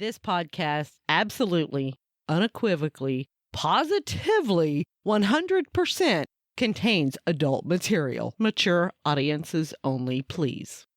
This podcast absolutely, unequivocally, positively, 100% contains adult material. Mature audiences only, please.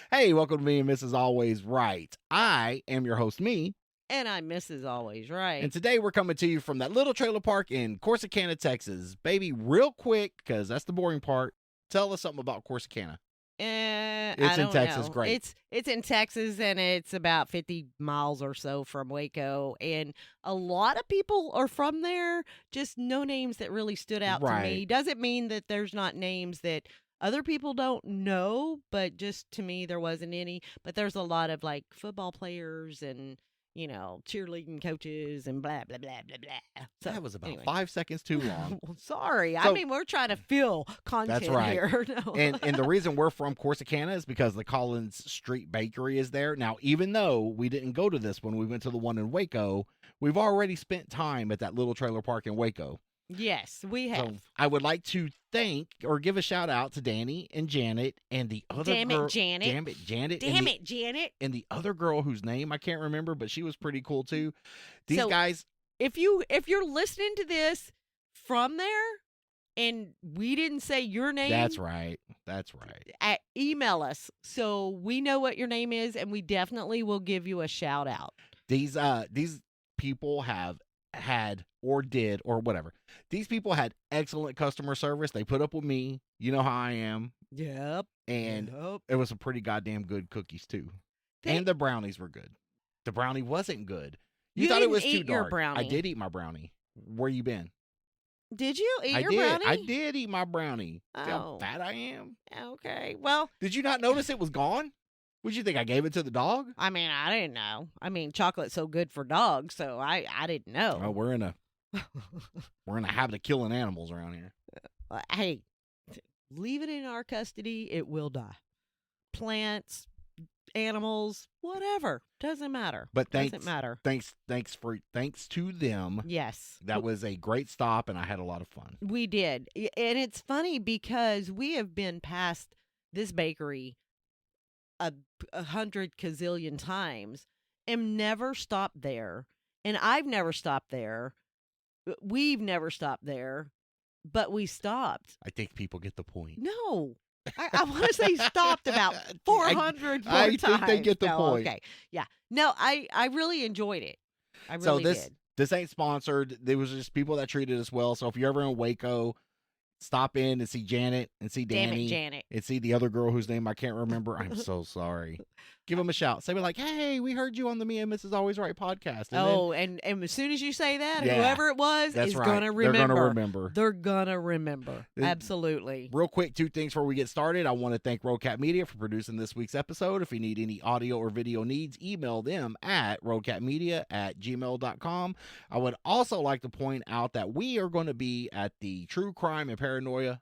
Hey, welcome to Me and Mrs. Always Right. I am your host, me. And I'm Mrs. Always Right. And today we're coming to you from that little trailer park in Corsicana, Texas. Baby, real quick, because that's the boring part, tell us something about Corsicana. It's in Texas, know. great. It's in Texas, and it's about 50 miles or so from Waco. And a lot of people are from there, just no names that really stood out to me. Doesn't mean that there's not names that other people don't know, but just to me, there wasn't any. But there's a lot of like football players and, you know, cheerleading coaches and blah, blah, blah, blah, blah. So, that was about anyway. 5 seconds too long. Well, sorry. So, I mean, we're trying to fill content that's right. here. No. and the reason we're from Corsicana is because the Collins Street Bakery is there. Now, even though we didn't go to this one, we went to the one in Waco, we've already spent time at that little trailer park in Waco. Yes, we have. So I would like to thank or give a shout out to Danny and Janet and the other girl. Damn it, Janet. Damn it, Janet. And the other girl whose name I can't remember, but she was pretty cool too. These guys. If you're listening to this from there and we didn't say your name. That's right. Email us so we know what your name is, and we definitely will give you a shout out. These people have had or did or whatever. These people had excellent customer service. They put up with me. You know how I am. Yep. And it was some pretty goddamn good cookies too. And the brownies were good. The brownie wasn't good. You thought it was too dark. Your brownie. I did eat my brownie. Where you been? Did you eat your brownie? I did eat my brownie. Oh. See how fat I am? Okay. Well. Did you not notice it was gone? What'd you think? I gave it to the dog? I mean, I didn't know. I mean, chocolate's so good for dogs, so I didn't know. Oh, we're in a habit of killing animals around here. Hey, leave it in our custody, it will die. Plants, animals, whatever, doesn't matter. But doesn't matter. Thanks to them. Yes, that was a great stop, and I had a lot of fun. We did, and it's funny because we have been past this bakery 100 gazillion times and never stopped there. And I've never stopped there. We've never stopped there, but we stopped. I think people get the point. No, I want to say stopped about 400 more times. I think they get the point. Okay, yeah. No, I really enjoyed it. I really did. This ain't sponsored. There was just people that treated us well. So if you're ever in Waco, stop in and see Janet and see Danny. Damn it, Janet. And see the other girl whose name I can't remember. I'm so sorry. Give them a shout. Say like, hey, we heard you on the Me and Mrs. Always Right podcast. And and as soon as you say that, whoever it was is going to remember. They're going to remember. Absolutely. Real quick, 2 things before we get started. I want to thank Roadcat Media for producing this week's episode. If you need any audio or video needs, email them at roadcatmedia@gmail.com. I would also like to point out that we are going to be at the True Crime and Paranormal.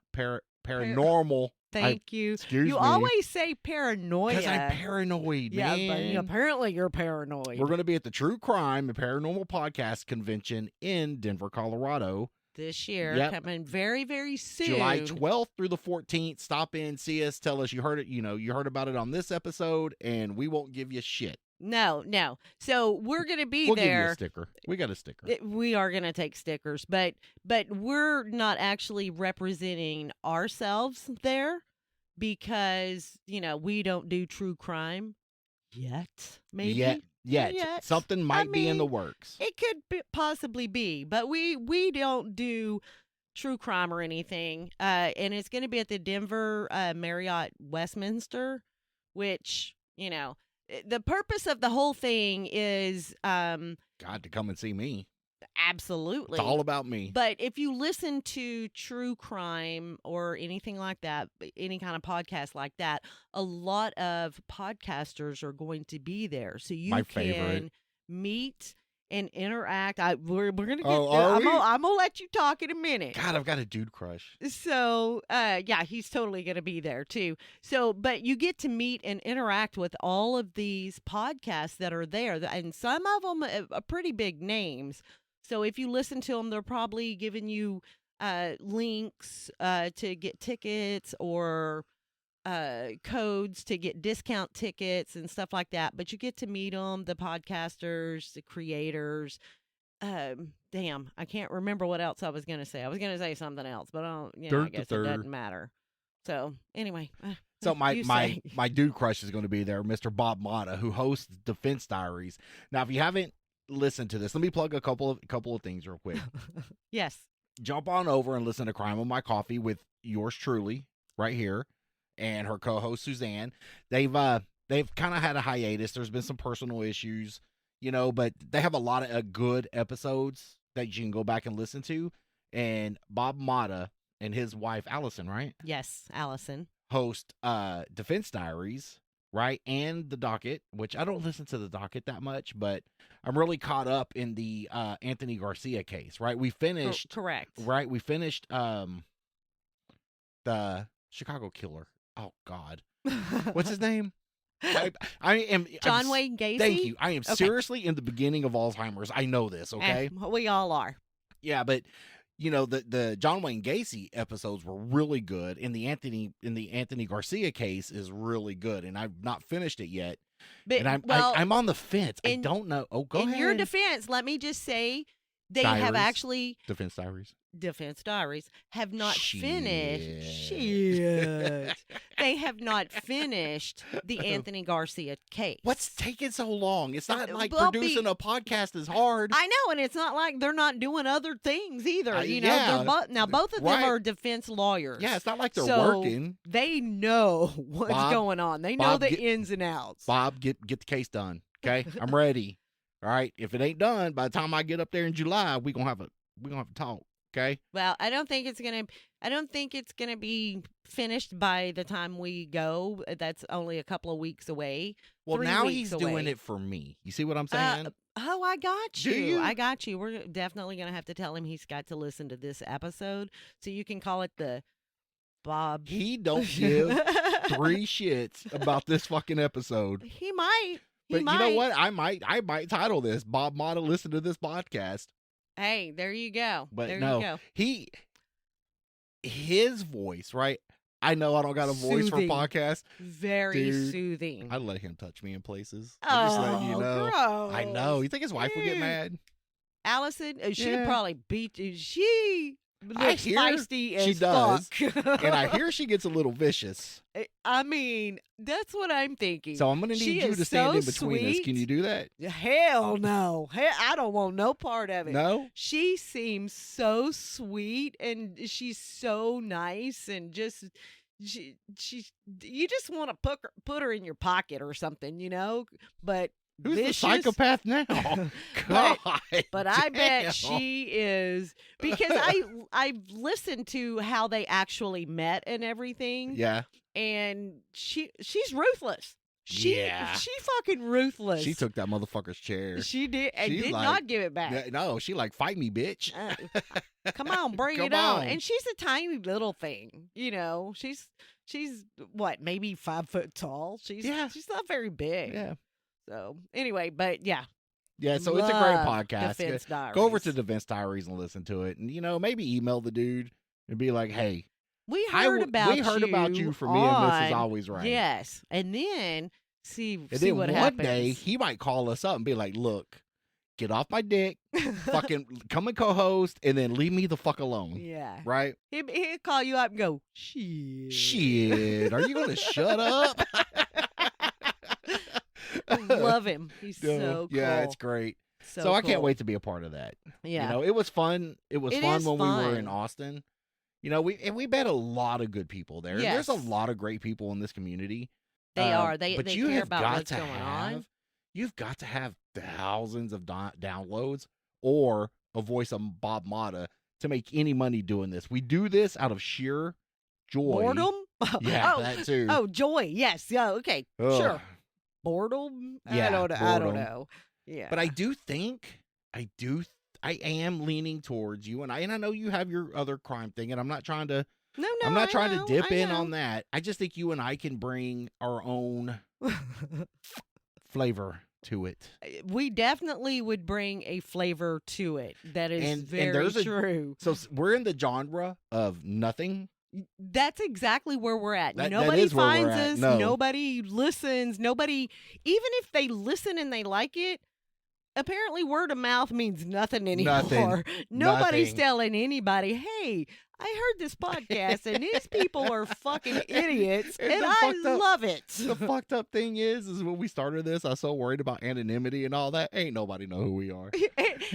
Thank you. Excuse me. You always say paranoia. Because I'm paranoid, man. Yeah, but apparently you're paranoid. We're going to be at the True Crime and Paranormal Podcast Convention in Denver, Colorado. This year, coming very, very soon. July 12th through the 14th. Stop in, see us, tell us you heard it. You heard about it on this episode, and we won't give you shit. No. So we're going to be there. We'll give you a sticker. We got a sticker. We are going to take stickers, but we're not actually representing ourselves there because, we don't do true crime yet, maybe. Yet. Something might be in the works. It could possibly be, but we don't do true crime or anything. And it's going to be at the Denver Marriott Westminster, which, the purpose of the whole thing is God to come and see me. Absolutely. It's all about me. But if you listen to true crime or anything like that, any kind of podcast like that, a lot of podcasters are going to be there. So you can meet and interact. We're going to get I'm going to let you talk in a minute. God, I've got a dude crush. So, he's totally going to be there too. So, but you get to meet and interact with all of these podcasts that are there. And some of them are pretty big names. So if you listen to them, they're probably giving you links to get tickets or codes to get discount tickets and stuff like that. But you get to meet them, the podcasters, the creators. Damn, I can't remember what else I was going to say. I was going to say something else, but I guess it doesn't matter. So anyway, so my dude crush is going to be there, Mr. Bob Motta, who hosts Defense Diaries. Now, if you haven't listened to this, let me plug a couple of things real quick. Yes, jump on over and listen to Crime on My Coffee with yours truly right here and her co-host Suzanne. They've kind of had a hiatus. There's been some personal issues, but they have a lot of good episodes that you can go back and listen to. And Bob Motta and his wife Allison, right? Yes, Allison, host Defense Diaries, right? And The Docket, which I don't listen to The Docket that much, but I'm really caught up in the Anthony Garcia case, right? We finished correct. Right? We finished the Chicago Killer. Oh God. What's his name? I am John Wayne Gacy. Thank you. I am seriously in the beginning of Alzheimer's. I know this, okay? We all are. Yeah, but the John Wayne Gacy episodes were really good, and the Anthony Garcia case is really good, and I've not finished it yet. But I'm on the fence. I don't know. Oh, go ahead. In your defense, let me just say they have actually Defense Diaries have not finished. Shit. They have not finished the Anthony Garcia case. What's taking so long? It's not like producing a podcast is hard. I know, and it's not like they're not doing other things either. Both of them are defense lawyers. Yeah, it's not like they're working. They know what's going on. They know the ins and outs. Bob, get the case done. Okay, I'm ready. All right, if it ain't done by the time I get up there in July, we gonna have a talk. Okay. Well, I don't think it's gonna be finished by the time we go. That's only a couple of weeks away. Well, now he's doing it for me. You see what I'm saying? I got you. Do you? I got you. We're definitely gonna have to tell him he's got to listen to this episode, so you can call it the Bob. He don't give 3 shits about this fucking episode. He might. But you know what? I might title this Bob Motta Listen to This Podcast. Hey, there you go. But there no, you go. His voice, right? I know I don't got a voice for podcasts. Very soothing. I let him touch me in places. I'm just letting you know. Gross. I know. You think his wife would get mad? Allison, she'd probably beat you. She looks feisty as she does. fuck. And I hear she gets a little vicious. I mean, that's what I'm thinking. So I'm going to need you to stand in between us. Can you do that? Hell no. I don't want no part of it. No? She seems so sweet, and she's so nice, and just you just want to put her in your pocket or something, but who's vicious? the psychopath now? God, but I bet she is, because I've listened to how they actually met and everything. Yeah. And she's ruthless. She fucking ruthless. She took that motherfucker's chair. She did, and did not give it back. No, she fight me, bitch. Come on, bring it on. And she's a tiny little thing. She's what, maybe 5 foot tall. She's not very big. Yeah. So anyway, but yeah. Yeah, so it's a great podcast. Defense Diaries. Go over to Defense Diaries and listen to it. And, maybe email the dude and be like, hey, we heard about you from me and Mrs. Always Right. Yes. And then see one what happens. Day, he might call us up and be like, look, get off my dick, fucking come and co-host, and then leave me the fuck alone. Yeah. Right? He'll call you up and go, shit. Are you going to shut up? Love him. He's so cool. Yeah, it's great. So I can't wait to be a part of that. Yeah. It was fun. It was fun when we were in Austin. We met a lot of good people there. Yes. There's a lot of great people in this community. They are. They care about what's going on. You've got to have thousands of downloads or a voice of Bob Motta to make any money doing this. We do this out of sheer joy. Boredom? Yeah, that too. Oh, joy. Yes. Yeah. Okay. Ugh. Sure. Boredom? Yeah, I don't know. Yeah. But I do think I am leaning towards you, and I know you have your other crime thing, and I'm not trying to dip in on that. I just think you and I can bring our own flavor to it. We definitely would bring a flavor to it. That is very true. So we're in the genre of nothing That's exactly where we're at. That Nobody is where we're finds at. us. No. Nobody listens. Nobody, even if they listen and they like it, apparently word of mouth means nothing anymore. Nobody's telling anybody, hey, I heard this podcast and these people are fucking idiots and I love it. The fucked up thing is when we started this, I was so worried about anonymity and all that. Ain't nobody know who we are.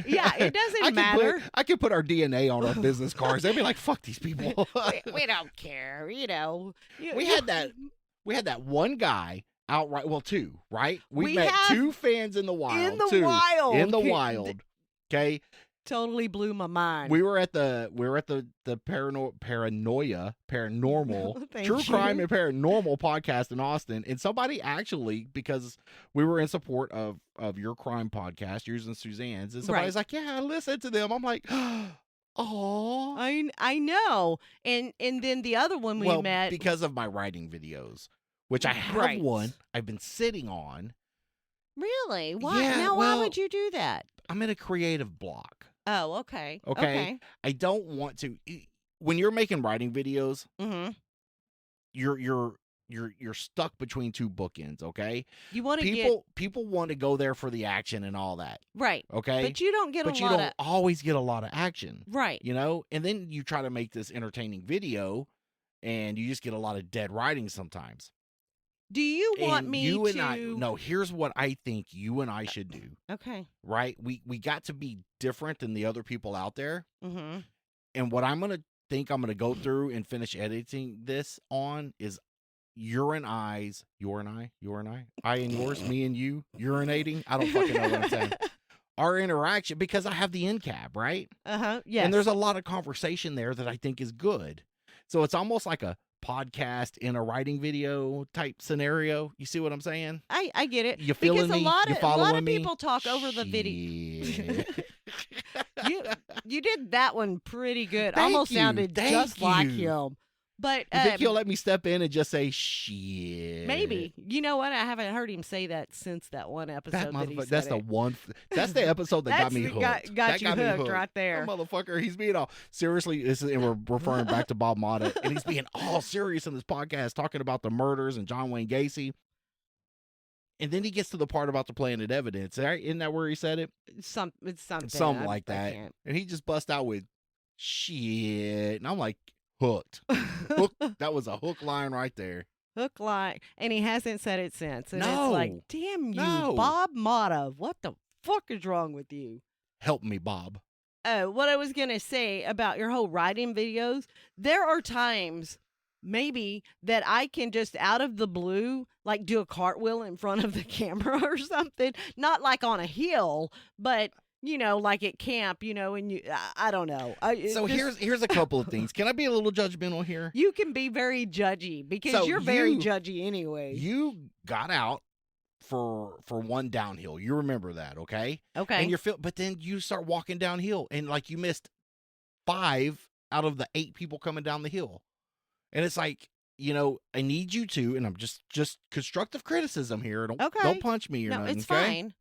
Yeah, it doesn't matter. I could put our DNA on our business cards. They'd be like, fuck these people. we don't care, you know. We had that one guy outright. Well, two, right? We met two fans in the wild. In the wild. Okay. Totally blew my mind. We were at the paranormal true crime and paranormal podcast in Austin, and somebody actually, because we were in support of your crime podcast, yours and Suzanne's, and somebody's like, yeah, I listened to them. I'm like, oh, I know. And then the other one we met because of my writing videos, which I have one I've been sitting on. Really? Why? Yeah, now, why would you do that? I'm in a creative block. Oh, okay. I don't want to. When you're making writing videos, you're stuck between two bookends. Okay. You want to people want to go there for the action and all that. Right. Okay. But you don't get you don't always get a lot of action. Right. You know, and then you try to make this entertaining video, and you just get a lot of dead writing sometimes. Do you want me to? And I, no, here's what I think you and I should do. Okay. Right? We got to be different than the other people out there. Mm-hmm. And what I'm going to go through and finish editing this on is your and I, I and yours, me and you, urinating. I don't fucking know what I'm saying. Our interaction, because I have the end cap, right? Uh-huh. Yes. And there's a lot of conversation there that I think is good. So it's almost like a podcast in a writing video type scenario. You see what I'm saying? I get it. You feeling me? You following me? A lot of people talk over the video. You did that one pretty good. Almost sounded just like him. But you think he'll let me step in and just say shit? Maybe. You know what? I haven't heard him say that since that one episode. That's the episode that got me hooked. Got you hooked right there. That motherfucker, he's being all seriously. And we're referring back to Bob Motta, and he's being all serious in this podcast, talking about the murders and John Wayne Gacy. And then he gets to the part about the planted evidence. Isn't that where he said it? It's something like that. And he just bust out with shit, and I'm like, hooked. That was a hook line right there. Hook line. And he hasn't said it since. And no. It's like, damn you, Bob Motta. What the fuck is wrong with you? Help me, Bob. What I was going to say about your whole writing videos, there are times maybe that I can just out of the blue, like do a cartwheel in front of the camera or something. Not like on a hill, but you know, like at camp, you know, and I don't know. Here's a couple of things. Can I be a little judgmental here? You can be very judgy because you're very judgy anyway. You got out for one downhill. You remember that, okay? Okay. And but then you start walking downhill, and like you missed 5 out of the 8 people coming down the hill, and it's like, you know, I need you to, and I'm just constructive criticism here. Don't punch me or nothing. No, it's fine.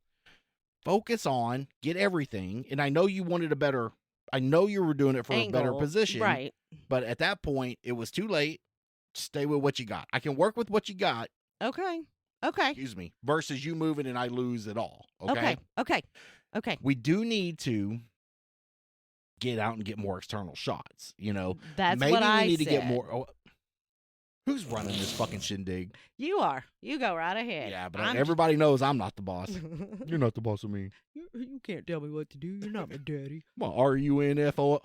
Focus on, get everything. And I know you wanted I know you were doing it for a better position. Right. But at that point, it was too late. Stay with what you got. I can work with what you got. Okay. Excuse me. Versus you moving and I lose it all. Okay. We do need to get out and get more external shots. You know, that's maybe what I need said. To get more. Oh, who's running this fucking shindig? You are. You go right ahead. Yeah, but everybody knows I'm not the boss. You're not the boss of me. You can't tell me what to do. You're not my daddy. Well, RUNFO.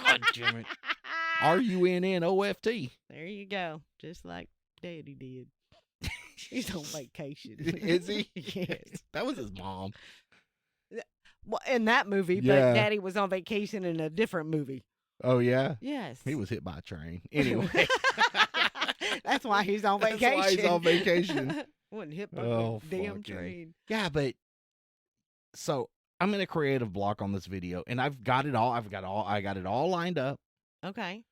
God damn it. RUNNOFT. There you go. Just like Daddy did. He's on vacation. Is he? Yes. That was his mom. Well, in that movie, but Daddy was on vacation in a different movie. Oh, yeah? Yes. He was hit by a train. Anyway. That's why he's on vacation. That's why he's on vacation. Wasn't hit by a damn train. Yeah, but so I'm in a creative block on this video, and I've got it all. I got it all lined up. Okay.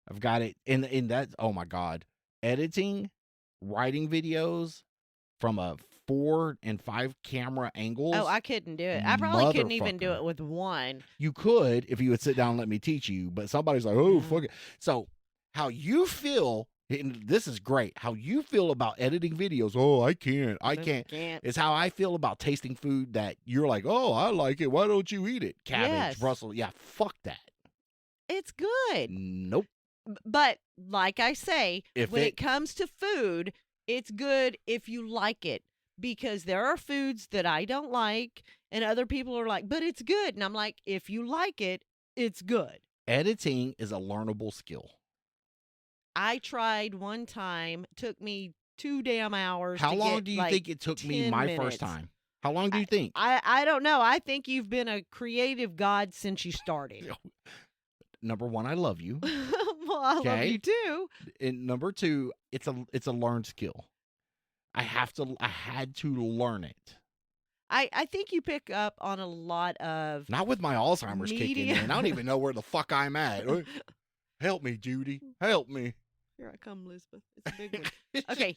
I've got it in that. Oh my God. Editing, writing videos from a 4 and 5 camera angles. Oh, I couldn't do it. I probably couldn't even do it with one. You could if you would sit down and let me teach you, but somebody's like, oh, fuck it. So how you feel, and this is great, how you feel about editing videos. Oh, I can't. It's how I feel about tasting food that you're like, oh, I like it. Why don't you eat it? Cabbage, Brussels. Yeah, fuck that. It's good. Nope. But like I say, when it comes to food, it's good if you like it, because there are foods that I don't like and other people are like, but it's good. And I'm like, if you like it, it's good. Editing is a learnable skill. I tried one time, took me 2 damn hours. How long do you think it took me my first time? How long do you think? I don't know. I think you've been a creative god since you started. Number one, I love you. Well, I love you too. And number two, it's a learned skill. I had to learn it. I think you pick up on a lot of not with my Alzheimer's kicking in. I don't even know where the fuck I'm at. Help me, Judy. Help me. Here I come, Elizabeth. It's a big one. Okay,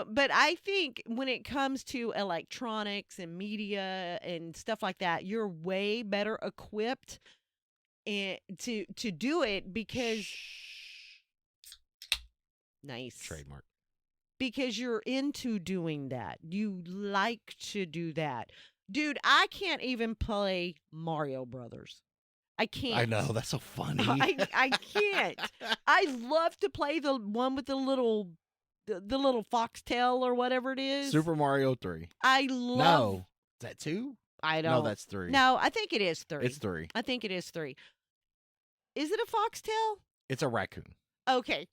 but I think when it comes to electronics and media and stuff like that, you're way better equipped to do it because nice trademark. Because you're into doing that. You like to do that. Dude, I can't even play Mario Brothers. I can't. I know, that's so funny. I can't. I love to play the one with the little foxtail or whatever it is. Super Mario 3. I love. No, is that 2? I don't. No, that's 3. No, I think it is 3. It's 3. I think it is 3. Is it a foxtail? It's a raccoon. Okay,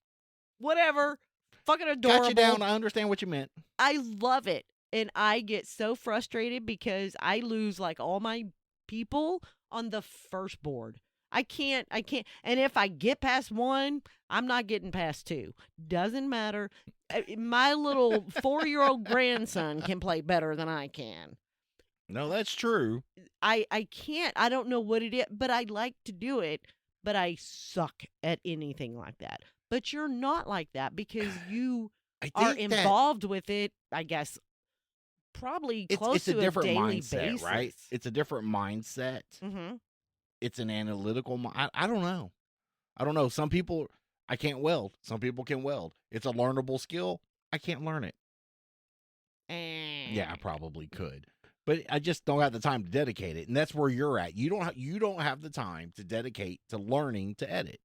whatever. Fucking adorable. Got you down. I understand what you meant. I love it, and I get so frustrated because I lose like all my people on the first board. I can't. And if I get past 1, I'm not getting past 2. Doesn't matter. My little 4-year-old grandson can play better than I can. No, that's true. I can't. I don't know what it is, but I like to do it, but I suck at anything like that. But you're not like that because you are involved with it, I guess, probably close to a different mindset, basis. Right? It's a different mindset. Mm-hmm. It's an analytical mind. I don't know. I don't know. Some people, I can't weld. Some people can weld. It's a learnable skill. I can't learn it. Yeah, I probably could. But I just don't have the time to dedicate it. And that's where you're at. You don't have the time to dedicate to learning to edit.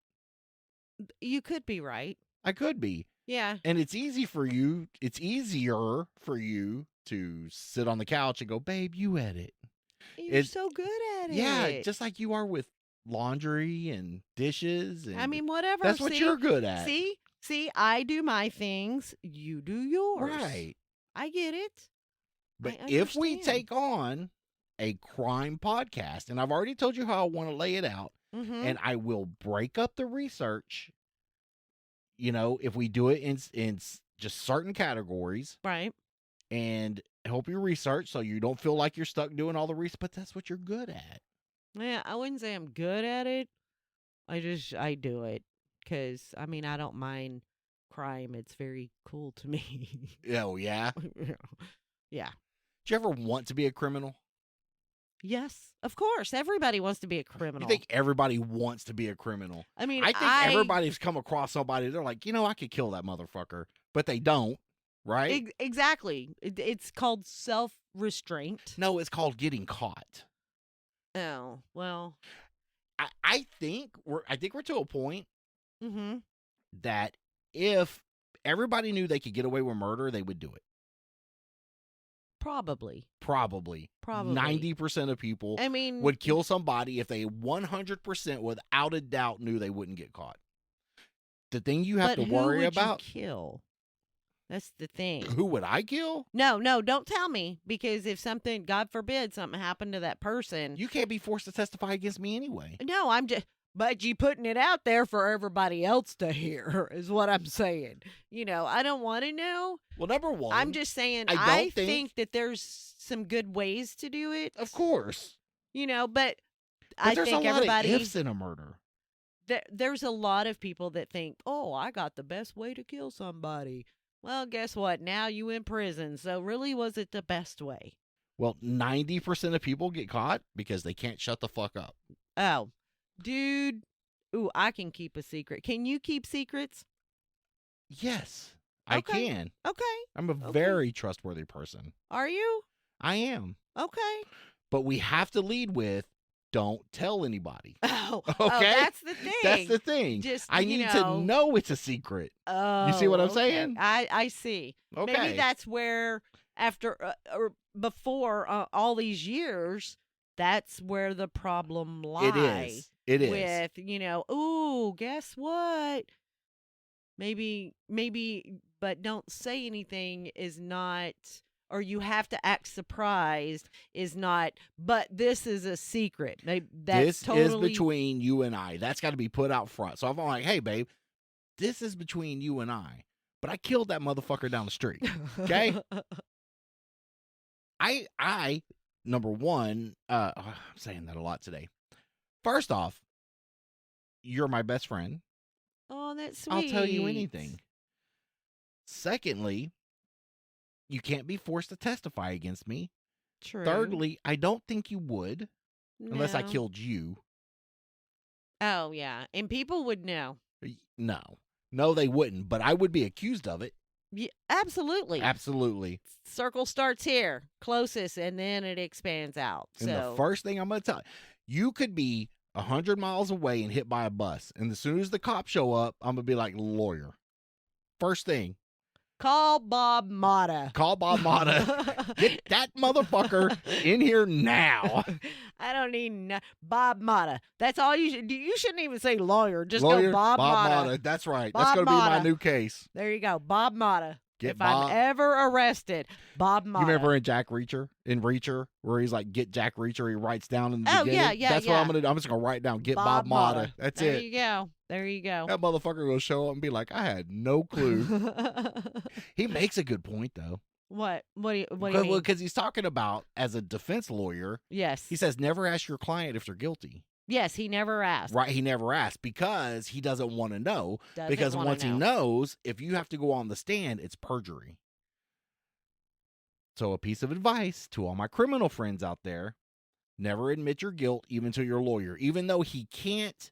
You could be right. I could be. Yeah. And it's easier for you to sit on the couch and go, babe, you edit. You're so good at it. Yeah, just like you are with laundry and dishes. And I mean, whatever. That's what you're good at. See, I do my things. You do yours. Right. I get it. But if we take on a crime podcast, and I've already told you how I want to lay it out, and I will break up the research, if we do it in just certain categories. Right. And help you research so you don't feel like you're stuck doing all the research, but that's what you're good at. Yeah, I wouldn't say I'm good at it. I do it because, I don't mind crime. It's very cool to me. Oh, yeah? Yeah. Do you ever want to be a criminal? Yes, of course. Everybody wants to be a criminal. You think everybody wants to be a criminal? I think everybody's come across somebody, they're like, I could kill that motherfucker, but they don't, right? Exactly. It's called self-restraint. No, it's called getting caught. Oh, well. I think we're to a point mm-hmm. that if everybody knew they could get away with murder, they would do it. Probably. 90% of people would kill somebody if they 100% without a doubt knew they wouldn't get caught. The thing you have to worry about. You kill? That's the thing. Who would I kill? No, don't tell me, because if something, God forbid, something happened to that person, you can't be forced to testify against me anyway. No, but you putting it out there for everybody else to hear is what I'm saying. I don't want to know. Well, number one, I'm just saying I think that there's some good ways to do it. Of course. But I there's think a lot everybody of ifs in a murder. There's a lot of people that think, "Oh, I got the best way to kill somebody." Well, guess what? Now you in prison. So really, was it the best way? Well, 90% of people get caught because they can't shut the fuck up. Oh, dude. Ooh, I can keep a secret. Can you keep secrets? Yes, I can. Okay. I'm a very trustworthy person. Are you? I am. Okay. But we have to lead with, don't tell anybody. Oh, okay? Oh, that's the thing. That's the thing. Just, I need to know it's a secret. Oh, you see what I'm saying? I see. Okay. Maybe that's where after or before all these years, that's where the problem lies. It is. With, ooh, guess what? Maybe, but don't say anything is not, or you have to act surprised is not, but this is a secret. This is between you and I. That's got to be put out front. So if I'm like, hey, babe, this is between you and I, but I killed that motherfucker down the street. Okay? I number one, I'm saying that a lot today. First off, you're my best friend. Oh, that's sweet. I'll tell you anything. Secondly, you can't be forced to testify against me. True. Thirdly, I don't think you would unless I No. killed you. Oh, yeah. And people would know. No, they wouldn't, but I would be accused of it. Yeah, absolutely. Absolutely. Circle starts here, closest, and then it expands out. And the first thing I'm going to tell you could be 100 miles away and hit by a bus. And as soon as the cops show up, I'm going to be like, lawyer. First thing. Call Bob Motta. Call Bob Motta. Get that motherfucker in here now. I don't need Bob Motta. That's all you should do. You shouldn't even say lawyer. Just lawyer, go Bob Motta. That's right. Bob That's going to be my Motta. new case. There you go. Bob Motta. Get if Bob. I'm ever arrested, Bob Motta. You remember in Reacher, where he's like, get Jack Reacher, he writes down in the beginning? Yeah. That's what I'm going to do. I'm just going to write down, get Bob Motta. That's there it. There you go. That motherfucker will show up and be like, I had no clue. He makes a good point, though. What? What do you mean? Because he's talking about, as a defense lawyer, yes. he says, never ask your client if they're guilty. Yes, he never asked. Right, he never asked because he doesn't want to know. Because once he knows, if you have to go on the stand, it's perjury. So a piece of advice to all my criminal friends out there, never admit your guilt even to your lawyer. Even though he can't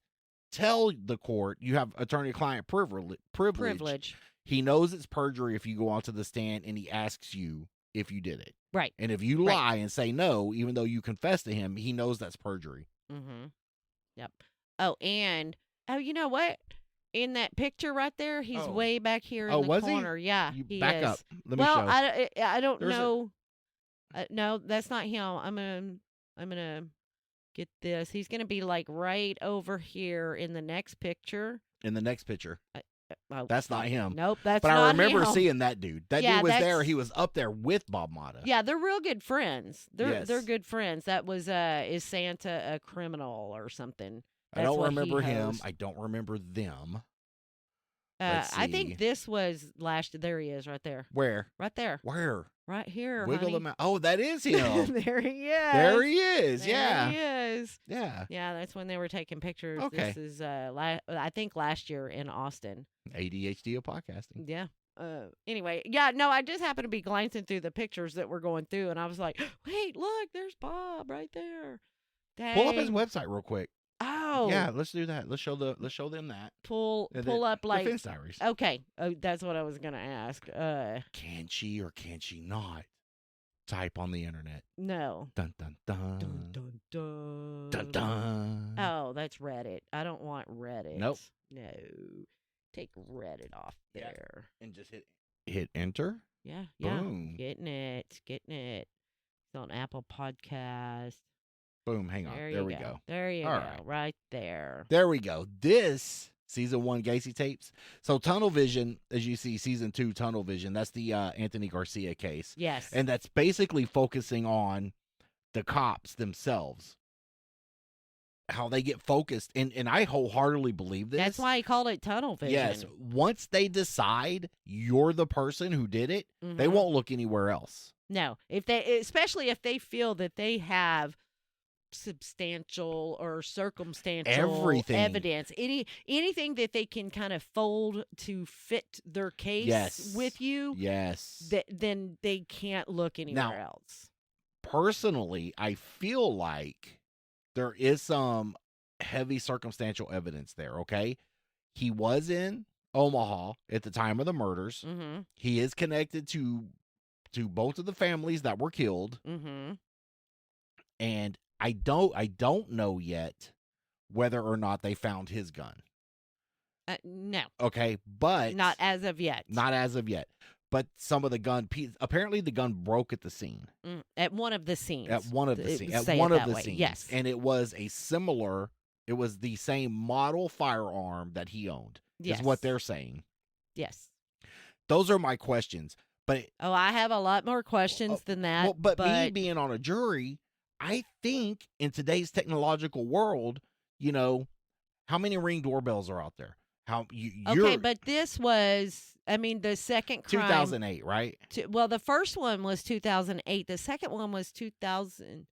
tell the court you have attorney-client privilege. He knows it's perjury if you go onto the stand and he asks you if you did it. Right. And if you lie and say no, even though you confess to him, he knows that's perjury. Mm-hmm. Yep. Oh, and, you know what? In that picture right there, he's way back here in the corner. He? Yeah, he back is. Up. Let me show. I don't know. No, that's not him. I'm gonna get this. He's gonna be like right over here in the next picture. That's not him. Nope, that's not him. But I remember him. seeing that dude. That dude was there. He was up there with Bob Motta. Yeah, they're real good friends. They're good friends. That was is Santa a criminal or something? I don't remember him. I don't remember them. I think this was last. There he is, right there. Where? Right there. Where? Right here. Wiggle him out. Oh, that is him. There he is. There he is. There he is. Yeah. Yeah, that's when they were taking pictures. Okay. This is I think last year in Austin. ADHD of podcasting. Yeah. Anyway, yeah, no, I just happened to be glancing through the pictures that we're going through, and I was like, wait, look, there's Bob right there. Dang. Pull up his website real quick. Oh. Yeah, let's do that. Let's show them that. Pull up like Defense Diaries. Okay. Oh, that's what I was gonna ask. Can she or can she not type on the internet? No. Dun dun dun. Dun dun dun. Dun dun. Oh, that's Reddit. I don't want Reddit. Nope. No. Take Reddit off there. And just hit enter. Yeah. Boom. Getting it. It's on Apple Podcast. Boom. Hang on. There we go. There you go. Right there. There we go. This season 1 Gacy tapes. So Tunnel Vision, as you see, season 2 Tunnel Vision, that's the Anthony Garcia case. Yes. And that's basically focusing on the cops themselves. How they get focused. And I wholeheartally believe this. That's why he called it Tunnel Vision. Yes. Once they decide you're the person who did it, they won't look anywhere else. No. Especially if they feel that they have substantial or circumstantial Everything. evidence, anything that they can kind of fold to fit their case with you, then they can't look anywhere else. Personally, I feel like there is some heavy circumstantial evidence there, okay? He was in Omaha at the time of the murders. Mm-hmm. He is connected to both of the families that were killed. Mm-hmm. And I don't know yet whether or not they found his gun. No. Okay, but not as of yet. Not as of yet. But some of the gun apparently the gun broke at the scene. At one of the scenes. At one of the scenes. Yes. And it was the same model firearm that he owned. Yes. Is what they're saying. Yes. Those are my questions. But I have a lot more questions than that. Well, but me being on a jury, I think in today's technological world, how many Ring doorbells are out there? Okay, but this was, the second crime. 2008, right? The first one was 2008. The second one was 2000.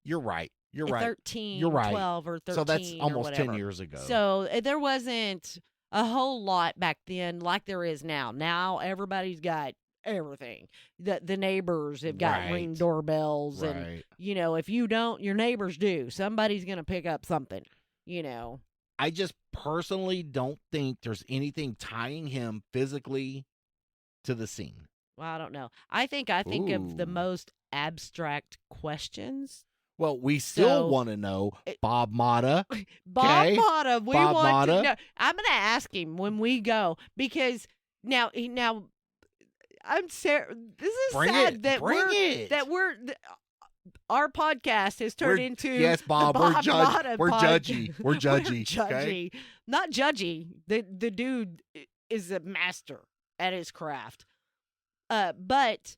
You're right. You're right. 13, You're right. 12 or 13. So that's almost 10 years ago. So there wasn't a whole lot back then like there is now. Now everybody's got everything. The neighbors have got Ring doorbells, and if you don't, your neighbors do. Somebody's gonna pick up something. I just personally don't think there's anything tying him physically to the scene. Well, I don't know. I think of the most abstract questions. Well, we still want to know Bob Motta. Motta. We want to know. I'm going to ask him when we go, because now I'm sad. This is sad that our podcast has turned into Bob. We're judgy. We're judgy. We're judgy. Okay? Not judgy. The dude is a master at his craft. But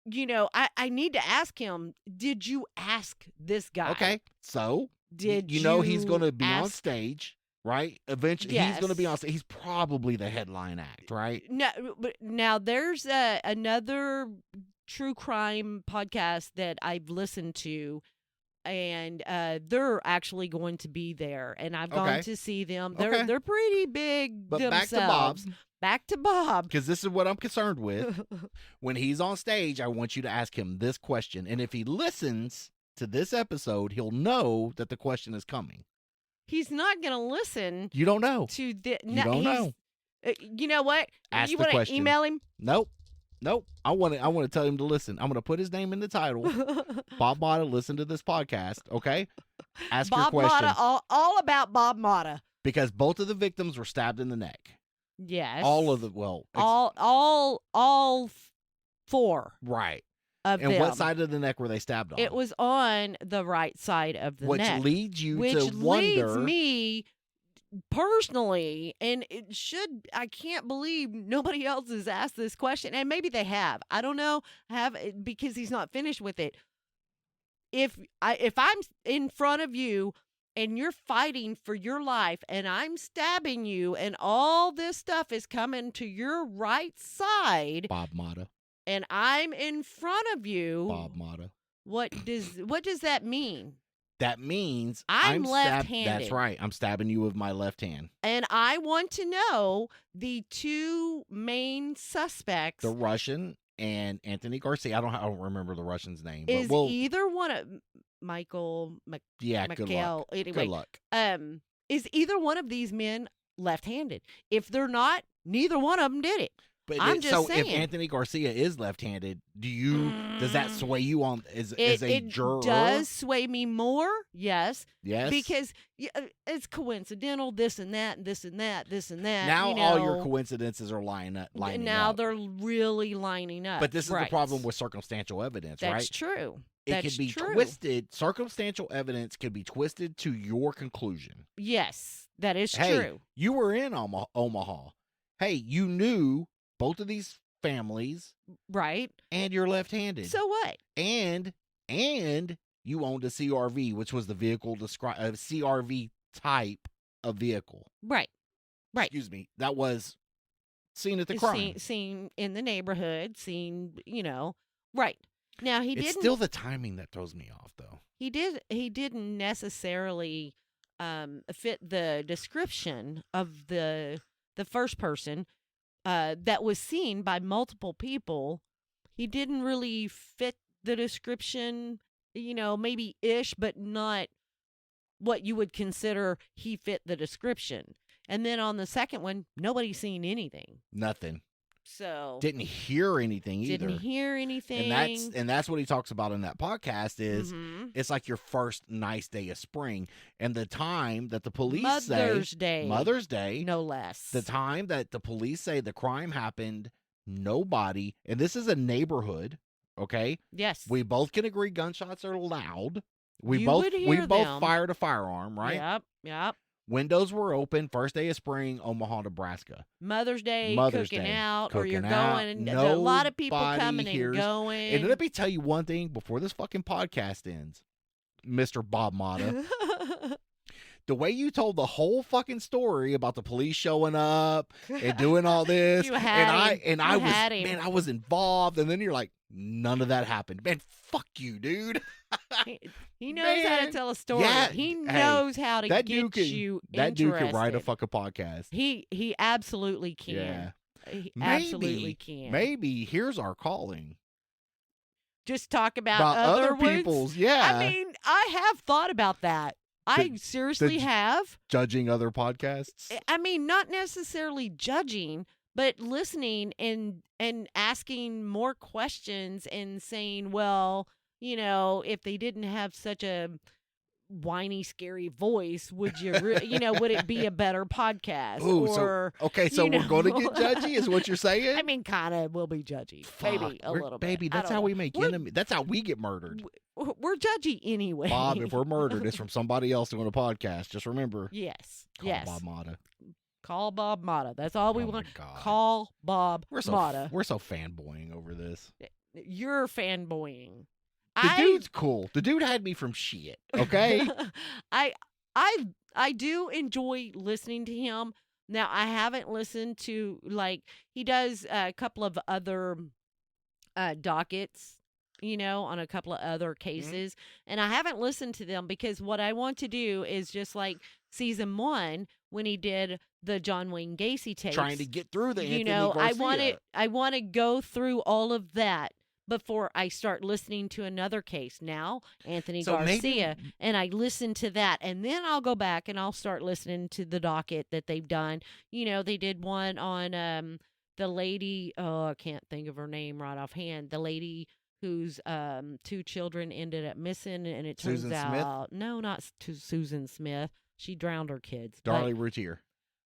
I need to ask him, did you ask this guy? Okay. So did he's going to be on stage, right? Eventually he's going to be on stage. He's probably the headline act, right? No, but now there's another true crime podcast that I've listened to, and they're actually going to be there, and I've gone to see them. They're pretty big but themselves. Back to Bob. Because this is what I'm concerned with. When he's on stage, I want you to ask him this question, and if he listens to this episode, he'll know that the question is coming. He's not going to listen. You don't know. You don't know. You know what? Ask you the question. To email him? Nope. I want to tell him to listen. I'm going to put his name in the title. Bob Motta, listen to this podcast, okay? Ask Bob your question. Motta, all about Bob Motta. Because both of the victims were stabbed in the neck. Yes. All of the all four. Right. Of and them. What side of the neck were they stabbed on? It was on the right side of the neck. Which leads you to wonder. Which leads me personally, and I can't believe nobody else has asked this question, and maybe they have. I don't know. Because he's not finished with it. If I'm in front of you and you're fighting for your life, and I'm stabbing you, and all this stuff is coming to your right side, Bob Motta, and I'm in front of you, Bob Motta, what does that mean? That means I'm left-handed. That's right. I'm stabbing you with my left hand. And I want to know the two main suspects. The Russian and Anthony Garcia. I don't remember the Russian's name. Is either one of Michael good luck. Anyway, good luck. Is either one of these men left-handed? If they're not, neither one of them did it. But I'm just saying. If Anthony Garcia is left-handed, does that sway you on as a juror? It does sway me more, yes. Yes. Because it's coincidental, this and that, and this and that, this and that. Now all your coincidences are lining up. Now they're really lining up. But this is the problem with circumstantial evidence, right? That's true. It can be twisted. Circumstantial evidence can be twisted to your conclusion. Yes, that is hey, true. You were in Omaha. Hey, you knew both of these families, right? And you're left-handed. So what? And you owned a CRV, which was the vehicle described a CRV type of vehicle. Right. Excuse me. That was seen at the crime. Seen in the neighborhood. Seen, right. Now he It's didn't. still the timing that throws me off, though. He didn't necessarily fit the description of the first person that was seen by multiple people. He didn't really fit the description, maybe ish, but not what you would consider he fit the description. And then on the second one, nobody's seen anything. Nothing. So didn't hear anything either. Didn't hear anything. And that's what he talks about in that podcast is it's like your first nice day of spring. And the time that the police Mother's Day, no less. The time that the police say the crime happened, nobody, and this is a neighborhood, okay? Yes. We both can agree gunshots are loud. We You both would hear them. fired a firearm, right? Yep. Windows were open. First day of spring, Omaha, Nebraska. Mother's Day, cooking out, or you're cooking out. going. A lot of people Nobody coming hears. and going. And let me tell you one thing before this fucking podcast ends, Mr. Bob Motta. The way you told the whole fucking story about the police showing up and doing all this, I was involved, and then you're like, none of that happened. Man, fuck you, dude. He knows how to tell a story. Yeah, he knows how to get you interested. That dude can write a fucking podcast. He absolutely can. Yeah. He absolutely can. Maybe here's our calling. Just talk about other people's. Yeah. I mean, I have thought about that. I seriously have. Judging other podcasts? I mean, not necessarily judging, but listening and asking more questions and saying, well, if they didn't have such a whiny, scary voice, would you, would it be a better podcast? Ooh, so we're going to get judgy, is what you're saying? I mean, kind of, we'll be judgy. Maybe a little bit. Baby, that's how we make enemies. That's how we get murdered. We're judgy anyway. Bob, if we're murdered, it's from somebody else doing a podcast. Just remember. Yes. Call Bob Motta. Call Bob Motta. That's all we want. God. Call Bob Motta. We're so fanboying over this. You're fanboying. The dude's cool. The dude had me from shit. Okay. I do enjoy listening to him. Now I haven't listened to he does a couple of other dockets, on a couple of other cases, and I haven't listened to them because what I want to do is just like season 1 when he did the John Wayne Gacy tapes, trying to get through the Anthony Garcia. I want to go through all of that before I start listening to another case. Now, Anthony Garcia, and I listen to that, and then I'll go back and I'll start listening to the docket that they've done. They did one on the lady, I can't think of her name right offhand, the lady whose 2 children ended up missing, and it turns out, no, not Susan Smith. She drowned her kids. Darlie Routier.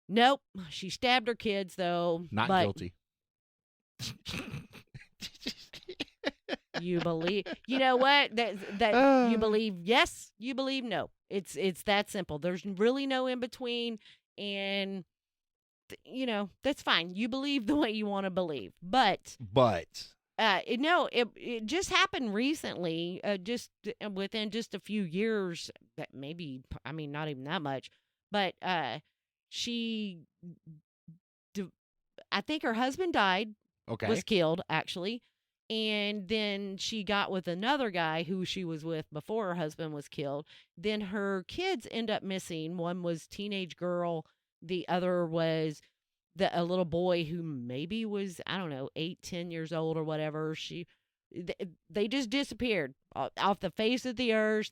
Nope. She stabbed her kids, though. Not guilty. You believe, what? That you believe yes, you believe no. It's that simple. There's really no in between, and that's fine. You believe the way you want to believe. But it just happened recently, just within just a few years, that maybe, I mean, not even that much, but I think her husband died, was killed, actually, and then she got with another guy who she was with before her husband was killed. Then her kids end up missing. One was teenage girl, the other was a little boy who maybe was, I don't know, 8-10 years old or whatever. They just disappeared off the face of the earth.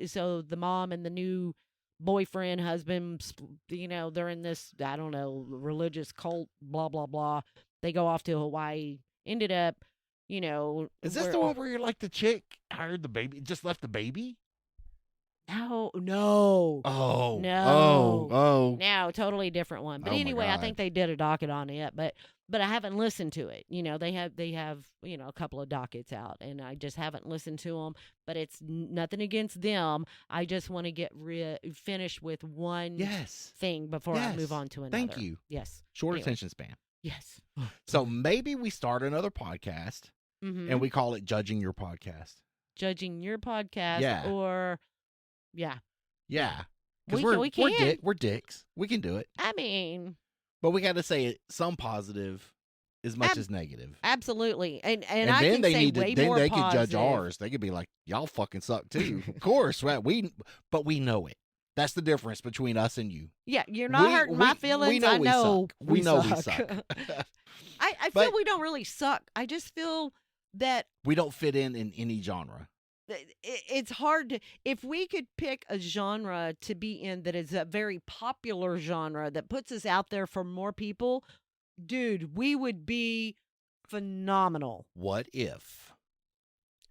So the mom and the new boyfriend, husband, they're in this, I don't know, religious cult, blah, blah, blah. They go off to Hawaii, ended up, Is this the one where you're like the chick hired the baby, just left the baby? No. Oh. No. Oh. No, totally different one. But anyway, I think they did a docket on it, but I haven't listened to it. They have a couple of dockets out, and I just haven't listened to them. But it's nothing against them. I just want to get finished with one thing before I move on to another. Thank you. Yes. Short attention span. Yes. So maybe we start another podcast, and we call it Judging Your Podcast. Judging Your Podcast, yeah. Or yeah. Yeah. Because we can. We're dicks. We can do it. I mean, but we got to say some positive as much as negative. Absolutely. And then I can they say need to, way then more they positive. could judge ours. They could be like, y'all fucking suck too. Of course, right? But we know it. That's the difference between us and you. Yeah, you're not hurting my feelings. We know I know we know we suck. I feel we don't really suck. I just feel that we don't fit in any genre. It's hard to, if we could pick a genre to be in that is a very popular genre that puts us out there for more people, dude, we would be phenomenal. What if?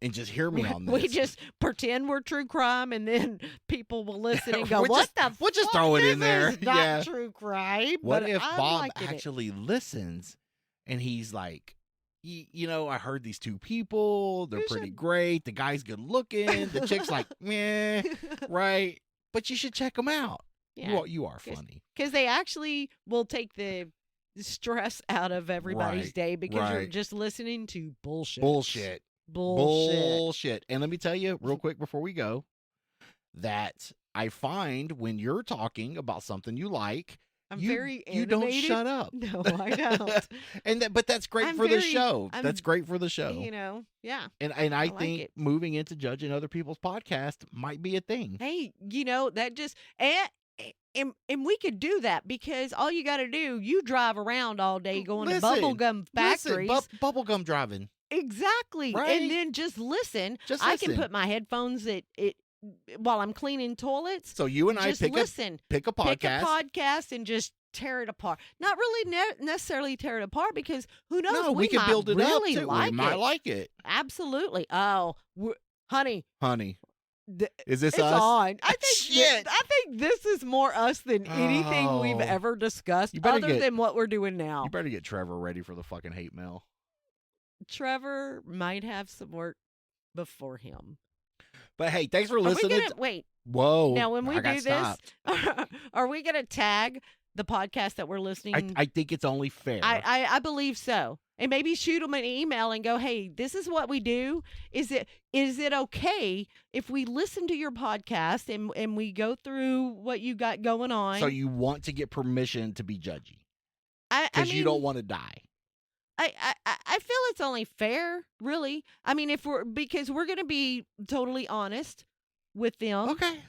And just hear me on this. We just pretend we're true crime, and then people will listen and go, "What the? We'll just fuck? throw it This in there." is not true crime. What but if I'm Bob liking actually listens, and he's like, you know, I heard these two people. They're pretty great. The guy's good looking. The chick's like, meh, right? But you should check them out. Yeah. You are funny. Because they actually will take the stress out of everybody's day because you're just listening to bullshit. Bullshit. And let me tell you real quick before we go that I find when you're talking about something you like, very animated. You don't shut up. No, I don't. But that's great for the show. That's great for the show. You know, yeah. And I think moving into judging other people's podcast might be a thing. Hey, you know, that just and we could do that because all you got to do, you drive around all day going to bubblegum factories. Bubblegum driving. Exactly. Right? And then just listen. I can put my headphones while I'm cleaning toilets. So you and I pick a podcast and just tear it apart. Not really necessarily tear it apart because who knows? No, we can build it really up too. we might like it. Absolutely. Oh, honey. Is this it's us? On. I think this is more us than anything we've ever discussed other than what we're doing now. You better get Trevor ready for the fucking hate mail. Trevor might have some work before him. But hey, thanks for listening. Wait. Whoa. Now, when we do this, are we going to tag the podcast that we're listening? I think it's only fair. I believe so. And maybe shoot them an email and go, hey, this is what we do. Is it okay if we listen to your podcast and we go through what you got going on? So you want to get permission to be judgy. Because you don't want to die. I feel it's only fair, really. I mean, because we're going to be totally honest with them. Okay.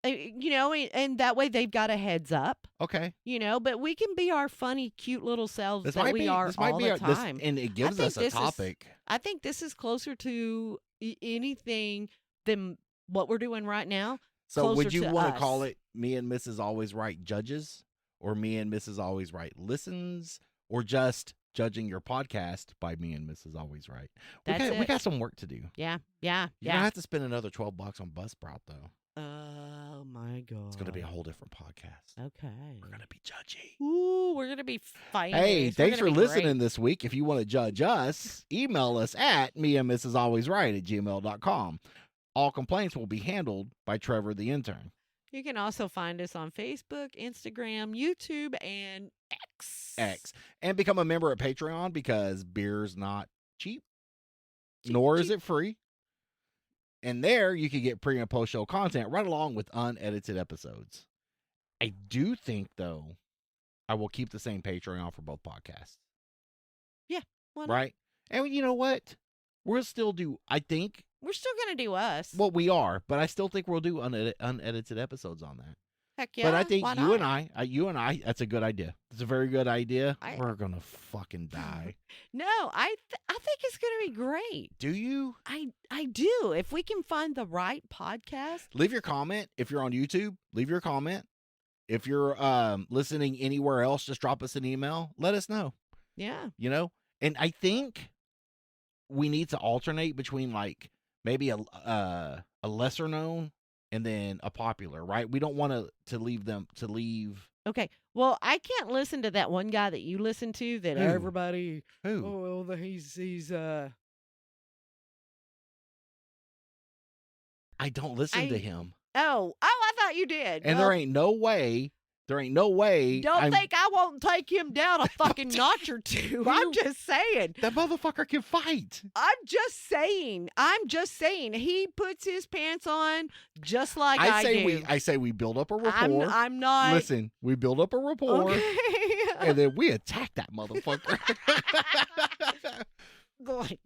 You know, and that way they've got a heads up. Okay. You know, but we can be our funny, cute little selves all the time. And it gives us a topic. I think this is closer to anything than what we're doing right now. So would you want to call it Me and Mrs. Always Right Judges? Or Me and Mrs. Always Right Listens? Or just judging your podcast by Me and Mrs. Always Right? We got some work to do. Yeah. You're going to have to spend another $12 on Buzzsprout, though. Oh, my God. It's going to be a whole different podcast. Okay. We're going to be judgy. Ooh, we're going to be fighting. Hey, thanks for listening this week. If you want to judge us, email us at meandmrsalwaysright@gmail.com. All complaints will be handled by Trevor the intern. You can also find us on Facebook, Instagram, YouTube, and X. And become a member at Patreon because beer's not cheap. Nor is it free. And there you can get pre- and post-show content right along with unedited episodes. I do think, though, I will keep the same Patreon for both podcasts. Yeah. Right? And you know what? We'll still do, I think. We're still going to do us. Well, we are, but I still think we'll do unedited episodes on that. Heck yeah. But I think you and I, that's a good idea. It's a very good idea. We're going to fucking die. No, I think it's going to be great. Do you? I do. If we can find the right podcast. Leave your comment. If you're on YouTube, leave your comment. If you're listening anywhere else, just drop us an email. Let us know. Yeah. You know? And I think we need to alternate between like maybe a lesser known and then a popular, right? We don't want to leave. Okay. Well, I can't listen to that one guy that you listen to that everybody. Who? Oh, well, he's I don't listen to him. Oh, I thought you did. And there ain't no way. Don't think I won't take him down a fucking notch or two. I'm just saying. That motherfucker can fight. I'm just saying. He puts his pants on just like I do. I say we build up a rapport. I'm not. Listen, we build up a rapport. Okay. And then we attack that motherfucker.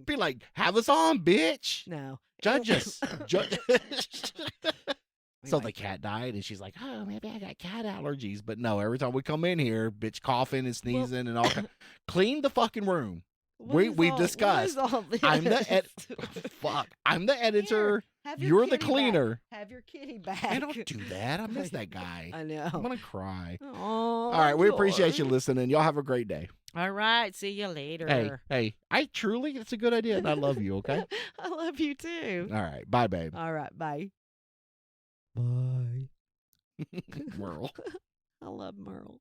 Be like, have us on, bitch. No. Judge us. So the cat died, and she's like, oh, maybe I got cat allergies. But no, every time we come in here, bitch coughing and sneezing and all clean the fucking room. We've discussed. I'm the fuck. I'm the editor. You're the cleaner. Back. Have your kitty back. I don't do that. I miss that guy. I know. I'm gonna cry. Oh, all right, we appreciate you listening. Y'all have a great day. All right, see you later. Hey, it's a good idea, and I love you. Okay. I love you too. All right, bye, babe. All right, bye. Bye. Merle. I love Merle.